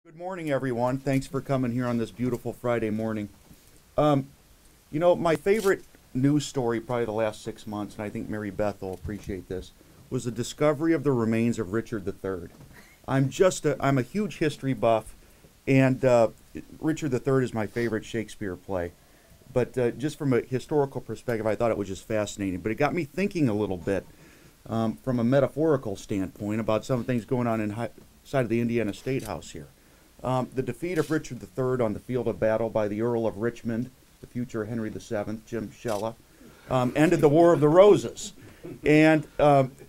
Good morning, everyone. Thanks for coming here on this beautiful Friday morning. My favorite news story probably the last 6 months, and I think Mary Beth will appreciate this, was the discovery of the remains of Richard III. I'm a huge history buff, and Richard III is my favorite Shakespeare play. But just from a historical perspective, I thought it was just fascinating. But it got me thinking a little bit from a metaphorical standpoint about some things going on inside of the Indiana State House here. The defeat of Richard III on the field of battle by the Earl of Richmond, the future Henry VII, Jim Shella, ended the War of the Roses. And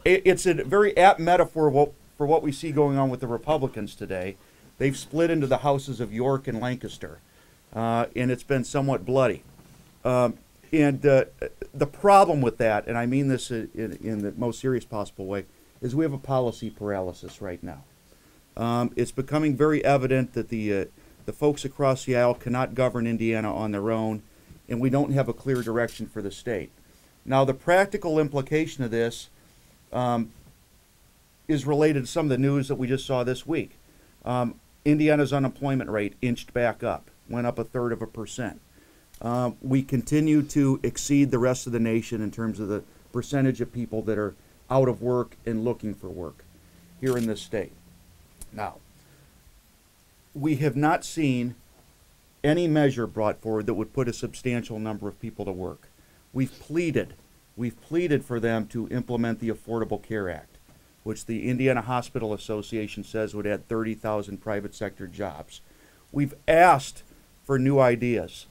it's a very apt metaphor for what we see going on with the Republicans today. They've split into the houses of York and Lancaster, and it's been somewhat bloody. The problem with that, and I mean this in the most serious possible way, is we have a policy paralysis right now. It's becoming very evident that the folks across the aisle cannot govern Indiana on their own, and we don't have a clear direction for the state. Now, the practical implication of this is related to some of the news that we just saw this week. Indiana's unemployment rate inched back up, went up 1/3%. We continue to exceed the rest of the nation in terms of the percentage of people that are out of work and looking for work here in this state. Now, we have not seen any measure brought forward that would put a substantial number of people to work. We've pleaded for them to implement the Affordable Care Act, which the Indiana Hospital Association says would add 30,000 private sector jobs. We've asked for new ideas,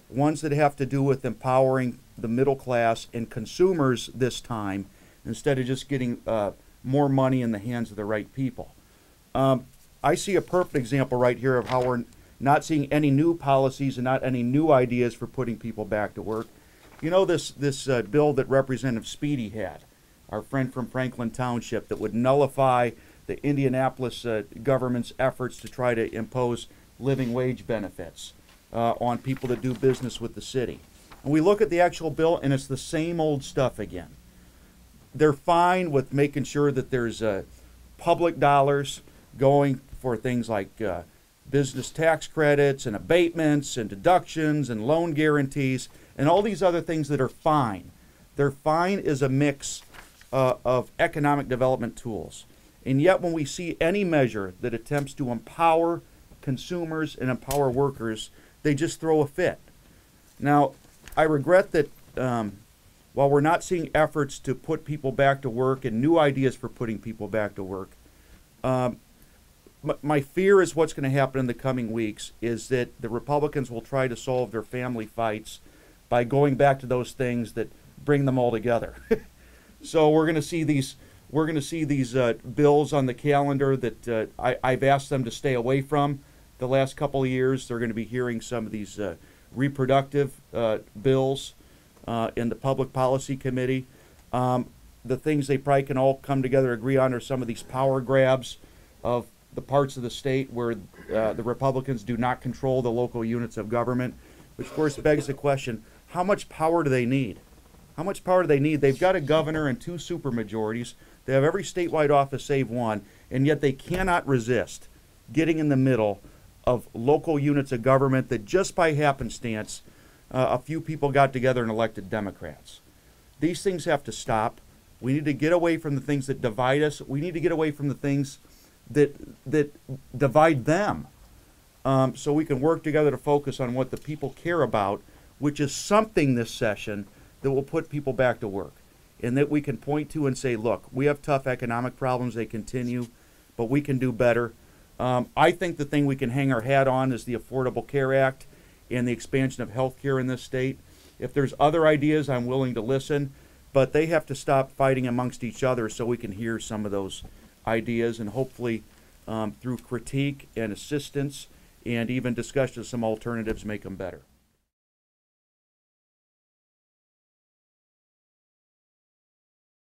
ones that have to do with empowering the middle class and consumers this time, instead of just getting more money in the hands of the right people. I see a perfect example right here of how we're not seeing any new policies and not any new ideas for putting people back to work. You know, this bill that Representative Speedy had, our friend from Franklin Township, that would nullify the Indianapolis government's efforts to try to impose living wage benefits on people that do business with the city. And we look at the actual bill, and it's the same old stuff again. They're fine with making sure that there's public dollars going for things like business tax credits and abatements and deductions and loan guarantees and all these other things that are fine. They're fine as a mix of economic development tools. And yet when we see any measure that attempts to empower consumers and empower workers, they just throw a fit. Now, I regret that while we're not seeing efforts to put people back to work and new ideas for putting people back to work, my fear is what's going to happen in the coming weeks is that the Republicans will try to solve their family fights by going back to those things that bring them all together. So we're going to see these bills on the calendar that I've asked them to stay away from the last couple of years. They're going to be hearing some of these reproductive bills in the Public Policy Committee. The things they probably can all come together, agree on, are some of these power grabs of the parts of the state where the Republicans do not control the local units of government, which of course begs the question, how much power do they need? How much power do they need? They've got a governor and 2 supermajorities. They have every statewide office save one, and yet they cannot resist getting in the middle of local units of government that just by happenstance a few people got together and elected Democrats. These things have to stop. We need to get away from the things that divide us. We need to get away from the things that divide them, so we can work together to focus on what the people care about, which is something this session that will put people back to work, and that we can point to and say, look, we have tough economic problems, they continue, but we can do better. I think the thing we can hang our hat on is the Affordable Care Act and the expansion of health care in this state. If there's other ideas, I'm willing to listen, but they have to stop fighting amongst each other so we can hear some of those ideas, and hopefully through critique and assistance and even discussion of some alternatives, make them better.